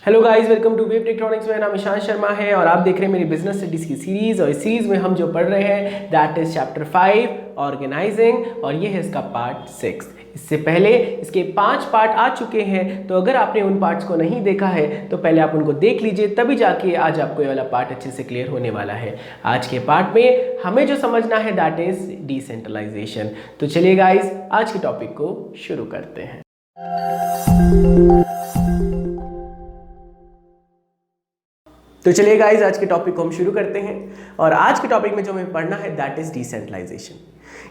Hello guys, welcome to Web Techtronics. मेरा नाम ईशान शर्मा है और आप देख रहे हैं मेरी बिजनेस स्टडीज की सीरीज। और इस सीरीज में हम जो पढ़ रहे हैं दैट इज चैप्टर 5 ऑर्गेनाइजिंग, और ये है इसका पार्ट 6। इससे पहले इसके 5 पार्ट आ चुके हैं, तो अगर आपने उन पार्ट्स को नहीं देखा है तो पहले आप उनको देख लीजिए, तभी जाके आज आपको ये वाला पार्ट अच्छे से क्लियर होने वाला है। आज के पार्ट में हमें जो समझना है दैट इज डिसेंट्रलाइजेशन। तो चलिए गाइस, आज के टॉपिक को शुरू करते हैं। तो चलिए गाइज, आज के टॉपिक को हम शुरू करते हैं। और आज के टॉपिक में जो हमें पढ़ना है दैट इज डिसेंट्रलाइजेशन।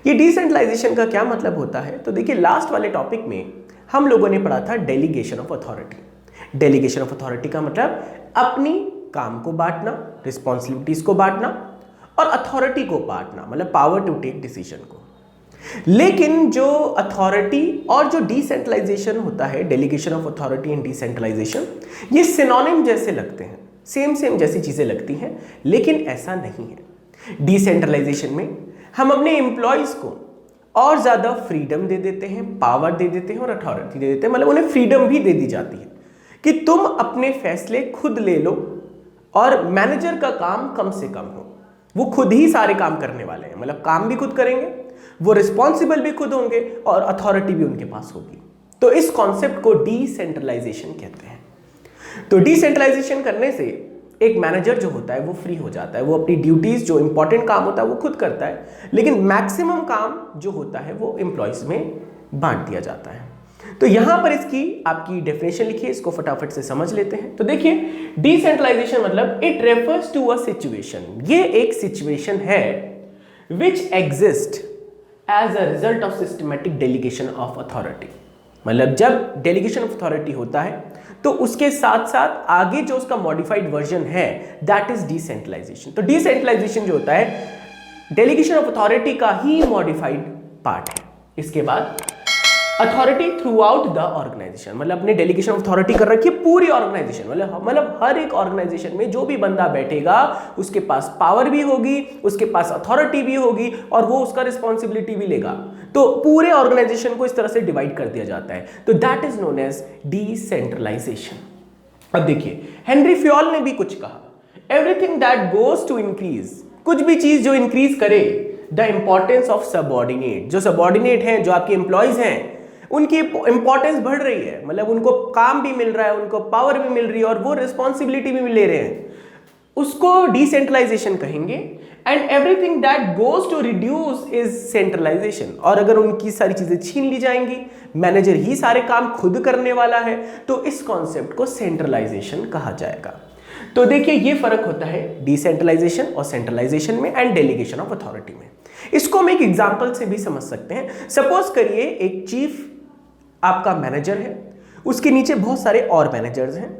ये डिसेंट्रलाइजेशन का क्या मतलब होता है? तो देखिए, लास्ट वाले टॉपिक में हम लोगों ने पढ़ा था delegation of authority. Delegation of authority का मतलब अपनी काम को बांटना, रिस्पॉन्सिबिलिटीज को बांटना और अथॉरिटी को बांटना, मतलब पावर टू टेक डिसीजन को। लेकिन जो अथॉरिटी और जो डिसेंट्रलाइजेशन होता है, delegation of authority and decentralisation, ये सिनोनिम जैसे लगते हैं, सेम जैसी चीजें लगती हैं, लेकिन ऐसा नहीं है। डिसेंट्रलाइजेशन में हम अपने एम्प्लॉयज को और ज्यादा फ्रीडम दे देते हैं, पावर दे देते हैं और अथॉरिटी दे देते हैं, मतलब उन्हें फ्रीडम भी दे दी जाती है कि तुम अपने फैसले खुद ले लो और मैनेजर का काम कम से कम हो। वो खुद ही सारे काम करने वाले हैं, मतलब काम भी खुद करेंगे, वो रिस्पॉन्सिबल भी खुद होंगे और अथॉरिटी भी उनके पास होगी। तो इस कॉन्सेप्ट को डिसेंट्रलाइजेशन कहते हैं। तो डिसेंट्रलाइजेशन करने से एक मैनेजर जो होता है वो फ्री हो जाता है, वो अपनी ड्यूटीज, जो इंपॉर्टेंट काम होता है वो खुद करता है, लेकिन मैक्सिमम काम जो होता है वो एम्प्लॉयज में बांट दिया जाता है। तो यहां पर इसकी आपकी डेफिनेशन लिखिए, इसको फटाफट से समझ लेते हैं। तो देखिए, डिसेंट्रलाइजेशन मतलब it refers to a situation, ये एक सिचुएशन है which exist as a result of systematic delegation of authority. मतलब जब डेलीगेशन ऑफ अथॉरिटी होता है तो उसके साथ साथ आगे जो उसका मॉडिफाइड वर्जन है दैट इज डिसेंट्रलाइजेशन। तो डिसेंट्रलाइजेशन जो होता है डेलीगेशन ऑफ अथॉरिटी का ही मॉडिफाइड पार्ट है। इसके बाद authority throughout the organisation, मतलब अपने डेलीगेशन ऑफ अथॉरिटी कर रखी है पूरी ऑर्गेनाइजेशन, मतलब हर एक ऑर्गेनाइजेशन में जो भी बंदा बैठेगा उसके पास पावर भी होगी, उसके पास अथॉरिटी भी होगी और वो उसका रिस्पॉन्सिबिलिटी भी लेगा। तो पूरे ऑर्गेनाइजेशन को इस तरह से डिवाइड कर दिया जाता है। तो that is known as decentralisation. अब देखिए, हेनरी फ्योल ने भी कुछ कहा, everything that goes to increase, कुछ भी चीज जो इंक्रीज करे द इंपॉर्टेंस ऑफ सबऑर्डिनेट, जो सबऑर्डिनेट हैं, जो आपके एम्प्लॉयज हैं, उनकी इंपॉर्टेंस बढ़ रही है, मतलब उनको काम भी मिल रहा है, उनको पावर भी मिल रही है और वो रिस्पॉन्सिबिलिटी भी ले रहे हैं, उसको डिसेंट्रलाइजेशन कहेंगे। And everything that goes to reduce is centralisation, और अगर उनकी सारी चीजें छीन ली जाएंगी, मैनेजर ही सारे काम खुद करने वाला है, तो इस कॉन्सेप्ट को सेंट्रलाइजेशन कहा जाएगा। तो देखिए, ये फर्क होता है डिसेंट्रलाइजेशन और सेंट्रलाइजेशन में एंड डेलीगेशन ऑफ अथॉरिटी में। इसको हम एक एग्जांपल से भी समझ सकते हैं। सपोज करिए एक चीफ आपका मैनेजर है, उसके नीचे बहुत सारे और मैनेजर्स हैं।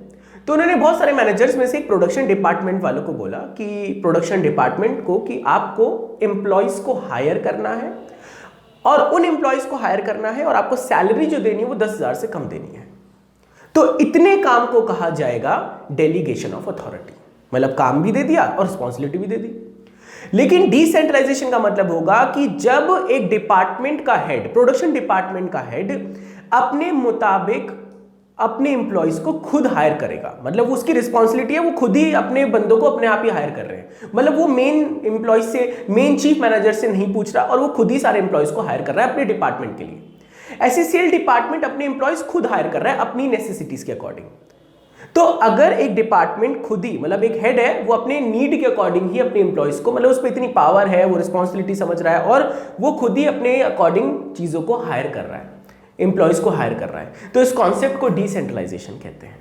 तो उन्होंने बहुत सारे मैनेजर्स में से एक प्रोडक्शन डिपार्टमेंट वालों को बोला कि प्रोडक्शन डिपार्टमेंट को कि आपको एम्प्लॉयज को हायर करना है और उन एम्प्लॉयज को हायर करना है और आपको सैलरी जो देनी है वो 10,000 से कम देनी है। तो इतने काम को कहा जाएगा डेलीगेशन ऑफ अथॉरिटी, मतलब काम भी दे दिया और रिस्पॉन्सिबिलिटी भी दे दी। लेकिन डिसेंट्रलाइजेशन का मतलब होगा कि जब एक डिपार्टमेंट का हेड, प्रोडक्शन डिपार्टमेंट का हेड अपने मुताबिक अपने एम्प्लॉयज को खुद हायर करेगा, मतलब उसकी रिस्पॉन्सिबिलिटी है, वो खुद ही अपने बंदों को अपने आप ही हायर कर रहे हैं, मतलब वो मेन एम्प्लॉयज से, मेन चीफ मैनेजर से नहीं पूछ रहा और वो खुद ही सारे एम्प्लॉयज को हायर कर रहा है अपने डिपार्टमेंट के लिए। ऐसे सेल डिपार्टमेंट अपने एम्प्लॉयज खुद हायर कर रहा है अपनी नेसेसिटीज के अकॉर्डिंग। तो अगर एक डिपार्टमेंट खुद ही, मतलब एक हेड है, वो अपने नीड के अकॉर्डिंग ही अपने एम्प्लॉयज को, मतलब उस पर इतनी पावर है, वो रिस्पॉन्सिबिलिटी समझ रहा है और वो खुद ही अपने अकॉर्डिंग चीजों को हायर कर रहा है, एम्प्लॉयज को हायर कर रहा है, तो इस कॉन्सेप्ट को डिसेंट्रलाइजेशन कहते हैं।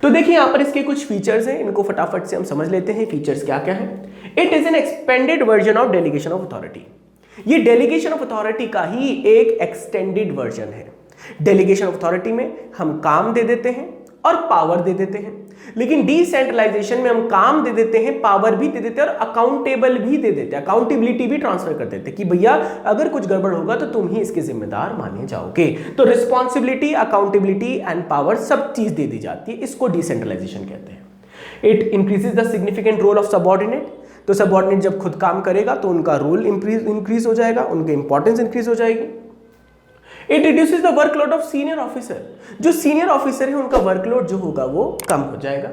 तो देखिए, यहां पर इसके कुछ फीचर्स हैं, इनको फटाफट से हम समझ लेते हैं। फीचर्स क्या क्या हैं? It is an expanded version of delegation of authority. ये डेलीगेशन ऑफ अथॉरिटी का ही एक एक्सटेंडेड वर्जन है। डेलीगेशन ऑफ अथॉरिटी में हम काम दे देते हैं और पावर दे देते हैं, लेकिन डिसेंट्रलाइजेशन में हम काम दे देते हैं, पावर भी दे देते हैं और अकाउंटेबल भी दे देते हैं, अकाउंटेबिलिटी भी ट्रांसफर कर देते हैं कि भैया अगर कुछ गड़बड़ होगा तो तुम ही इसके जिम्मेदार माने जाओगे। तो रिस्पॉन्सिबिलिटी, अकाउंटेबिलिटी एंड पावर सब चीज दे दी जाती है, इसको डिसेंट्रलाइजेशन कहते हैं। It increases the significant role of subordinate, तो सबऑर्डिनेट जब खुद काम करेगा तो उनका रोल इंक्रीज हो जाएगा, उनकी इंपॉर्टेंस इंक्रीज हो जाएगी। It reduces the workload of senior officer, जो सीनियर ऑफिसर है उनका वर्कलोड जो होगा वो कम हो जाएगा।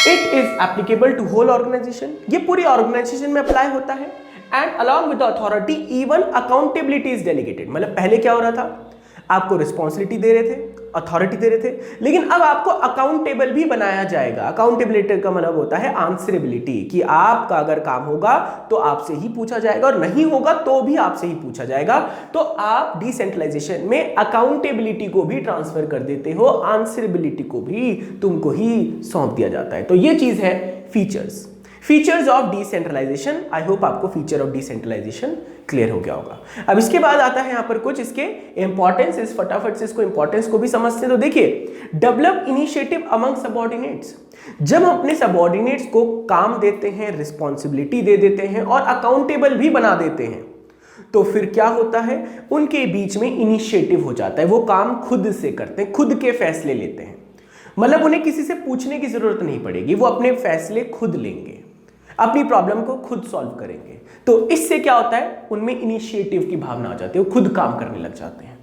It is applicable to whole organisation, ये पूरी ऑर्गेनाइजेशन में अप्लाई होता है। And along with the authority even accountability is delegated, मतलब पहले क्या हो रहा था, आपको रिस्पॉन्सिबिलिटी दे रहे थे, अथॉरिटी दे रहे थे, लेकिन अब आपको अकाउंटेबल भी बनाया जाएगा। अकाउंटेबिलिटी का मतलब होता है आंसरेबिलिटी, कि आपका अगर काम होगा तो आपसे ही पूछा जाएगा और नहीं होगा तो भी आपसे ही पूछा जाएगा। तो आप डिसेंट्रलाइजेशन में अकाउंटेबिलिटी को भी ट्रांसफर कर देते हो, आंसरेबिलिटी को भी तुमको ही सौंप दिया जाता है। तो ये चीज है features of decentralisation. I hope आपको फीचर ऑफ डिसेंट्रलाइजेशन क्लियर हो गया होगा। अब इसके बाद आता है यहाँ पर कुछ इसके इंपॉर्टेंस, इस फटाफट से इसको इंपॉर्टेंस को भी समझते हैं। तो देखिए, डेवलप इनिशिएटिव अमंग सबऑर्डिनेट्स, जब हम अपने सबऑर्डिनेट्स को काम देते हैं, रिस्पॉन्सिबिलिटी दे देते हैं और अकाउंटेबल भी बना देते हैं, तो फिर क्या होता है, उनके बीच में इनिशिएटिव हो जाता है। वो काम खुद से करते हैं, खुद के फैसले लेते हैं, मतलब उन्हें किसी से पूछने की जरूरत नहीं पड़ेगी, वो अपने फैसले खुद लेंगे, अपनी प्रॉब्लम को खुद सॉल्व करेंगे। तो इससे क्या होता है, उनमें इनिशिएटिव की भावना आ जाती है, वो खुद काम करने लग जाते हैं।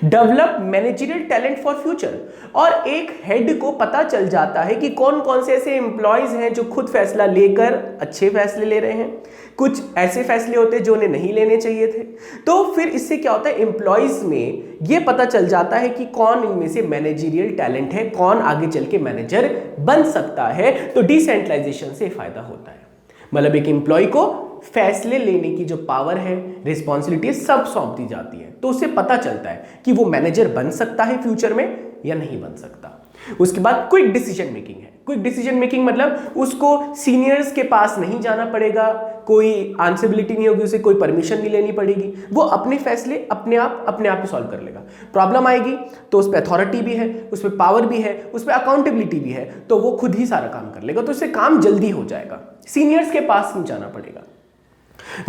Develop managerial talent for future, और एक हेड को पता चल जाता है कि कौन कौन से ऐसे एम्प्लॉयज हैं जो खुद फैसला लेकर अच्छे फैसले ले रहे हैं, कुछ ऐसे फैसले होते हैं जो उन्हें नहीं लेने चाहिए थे। तो फिर इससे क्या होता है, एम्प्लॉयज में ये पता चल जाता है कि कौन इनमें से मैनेजरियल टैलेंट है, कौन आगे चल के मैनेजर बन सकता है। तो डिसेंट्रलाइजेशन से फायदा होता है, मतलब एक एम्प्लॉय को फैसले लेने की जो पावर है, रिस्पॉन्सिबिलिटी है, सब सौंप दी जाती है। तो उससे पता चलता है कि वो मैनेजर बन सकता है फ्यूचर में या नहीं बन सकता। उसके बाद क्विक डिसीजन मेकिंग है। क्विक डिसीजन मेकिंग मतलब उसको सीनियर्स के पास नहीं जाना पड़ेगा, कोई आंसरेबिलिटी नहीं होगी, उसे कोई परमिशन नहीं लेनी पड़ेगी, वो अपने फैसले अपने आप ही सॉल्व कर लेगा। प्रॉब्लम आएगी तो उस पर अथॉरिटी भी है, उस पर पावर भी है, उस पर अकाउंटेबिलिटी भी है, तो वो खुद ही सारा काम कर लेगा। तो इससे काम जल्दी हो जाएगा, सीनियर्स के पास नहीं जाना पड़ेगा।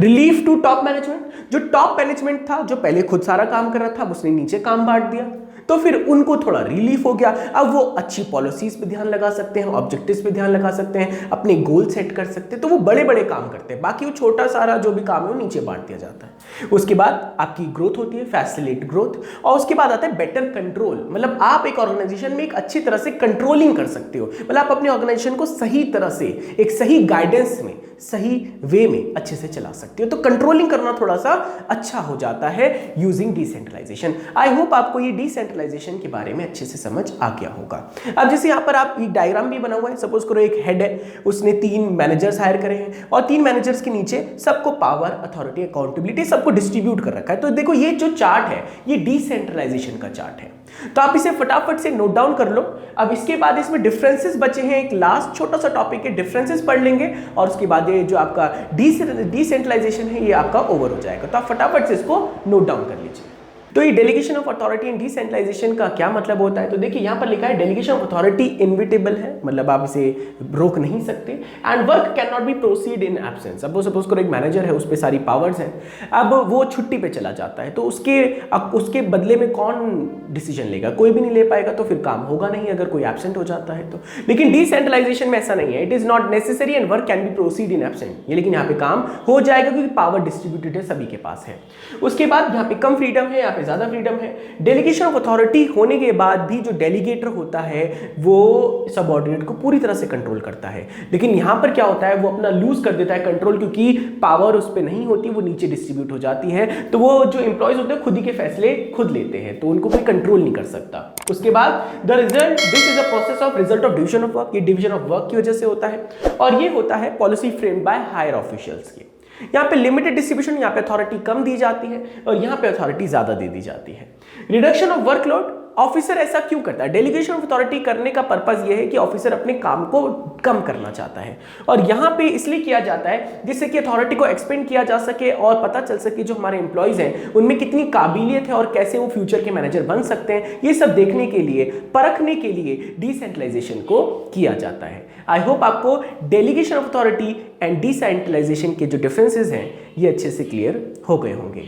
रिलीफ टू टॉप मैनेजमेंट, जो टॉप मैनेजमेंट था, जो पहले खुद सारा काम कर रहा था, उसने नीचे काम बांट दिया, तो फिर उनको थोड़ा रिलीफ हो गया। अब वो अच्छी पॉलिसीज पे ध्यान लगा सकते हैं, ऑब्जेक्टिव्स पे ध्यान लगा सकते हैं, अपने गोल सेट कर सकते हैं, तो वो बड़े बड़े काम करते हैं। बाकी वो छोटा सारा जो भी काम है वो नीचे बांट दिया जाता है। उसके बाद आपकी ग्रोथ होती है, फैसिलिटेट ग्रोथ, और उसके बाद आता है बेटर कंट्रोल, मतलब आप एक ऑर्गेनाइजेशन में एक अच्छी तरह से कंट्रोलिंग कर सकते हो, मतलब आप अपने ऑर्गेनाइजेशन को सही तरह से एक सही गाइडेंस में, सही वे में अच्छे से चला सकते हो। तो कंट्रोलिंग करना थोड़ा सा अच्छा हो जाता है यूजिंग डिसेंट्रलाइजेशन। आई होप आपको ये डिसेंट्रलाइजेशन के बारे में अच्छे से समझ आ गया होगा। अब जैसे यहाँ पर आप एक डायग्राम भी बना हुआ है, सपोज करो एक हेड है, उसने 3 मैनेजर्स हायर करे हैं और 3 मैनेजर्स के नीचे सबको पावर, अथॉरिटी, अकाउंटेबिलिटी सबको डिस्ट्रीब्यूट कर रखा है। तो देखो ये जो चार्ट है ये डिसेंट्रलाइजेशन का चार्ट है, तो आप इसे फटाफट से नोट डाउन कर लो। अब इसके बाद इसमें डिफरेंसेस बचे हैं, एक लास्ट छोटा सा टॉपिक है, डिफरेंसेस पढ़ लेंगे और उसके बाद ये जो आपका डिसेंट्रलाइजेशन है ये आपका ओवर हो जाएगा। तो आप फटाफट से इसको नोट डाउन कर लीजिए। तो ये delegation of authority and decentralisation का क्या मतलब होता है, तो देखिए यहाँ पर लिखा है डेलीगेशन ऑफ अथॉरिटी इनविटेबल है, मतलब आप इसे रोक नहीं सकते, and work can not be proceed in absence. Suppose करो एक मैनेजर है, उस पर सारी पावर्स हैं, अब वो छुट्टी पे चला जाता है, तो उसके बदले में कौन डिसीजन लेगा, कोई भी नहीं ले पाएगा, तो फिर काम होगा नहीं अगर कोई एब्सेंट हो जाता है तो। लेकिन डिसेंट्रलाइजेशन में ऐसा नहीं है, it is not necessary and work can be proceed in absent, ये लेकिन यहाँ पे काम हो जाएगा क्योंकि पावर डिस्ट्रीब्यूटेड है, सभी के पास है। उसके बाद यहाँ पे कम फ्रीडम है, यहाँ पे ज्यादा फ्रीडम है। डेलीगेशन ऑफ अथॉरिटी होने के बाद भी जो डेलीगेटर होता है वो सबऑर्डिनेट को पूरी तरह से कंट्रोल करता है, लेकिन यहाँ पर क्या होता है वो अपना लूज कर देता है कंट्रोल, क्योंकि पावर उस पर नहीं होती, वो नीचे डिस्ट्रीब्यूट हो जाती है। तो वो जो एम्प्लॉयज होते हैं खुद ही के फैसले खुद लेते हैं, तो उनको कोई कंट्रोल नहीं कर सकता। उसके बाद the result, this is a process of result of division of work, ये डिवीजन ऑफ वर्क की वजह से होता है, और ये होता है policy framed by higher officials के। यहाँ पे लिमिटेड डिस्ट्रीब्यूशन, यहाँ पे अथॉरिटी कम दी जाती है और यहाँ पे अथॉरिटी ज्यादा दे दी जाती है। रिडक्शन ऑफ वर्कलोड, ऑफिसर ऐसा क्यों करता है, डेलीगेशन ऑफ अथॉरिटी करने का पर्पस यह है कि ऑफिसर अपने काम को कम करना चाहता है, और यहाँ पे इसलिए किया जाता है जिससे कि अथॉरिटी को एक्सपेंड किया जा सके और पता चल सके जो हमारे एम्प्लॉयज हैं उनमें कितनी काबिलियत है और कैसे वो फ्यूचर के मैनेजर बन सकते हैं। ये सब देखने के लिए, परखने के लिए डिसेंट्रलाइजेशन को किया जाता है। आई होप आपको delegation of authority and decentralisation के जो डिफरेंसेस हैं ये अच्छे से क्लियर हो गए होंगे।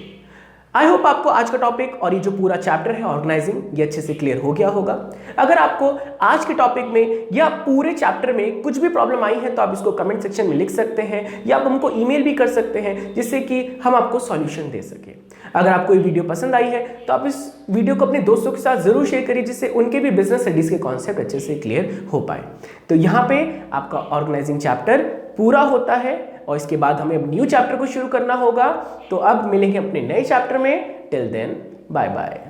आई होप आपको आज का टॉपिक और ये जो पूरा चैप्टर है ऑर्गेनाइजिंग ये अच्छे से क्लियर हो गया होगा। अगर आपको आज के टॉपिक में या पूरे चैप्टर में कुछ भी प्रॉब्लम आई है तो आप इसको कमेंट सेक्शन में लिख सकते हैं या आप हमको ईमेल भी कर सकते हैं जिससे कि हम आपको सॉल्यूशन दे सके। अगर आपको ये वीडियो पसंद आई है तो आप इस वीडियो को अपने दोस्तों के साथ जरूर शेयर करिए जिससे उनके भी बिजनेस स्टडीज के कॉन्सेप्ट अच्छे से क्लियर हो पाए। तो यहाँ पे आपका ऑर्गेनाइजिंग चैप्टर पूरा होता है और इसके बाद हमें अब न्यू चैप्टर को शुरू करना होगा। तो अब मिलेंगे अपने नए चैप्टर में। Till then bye bye.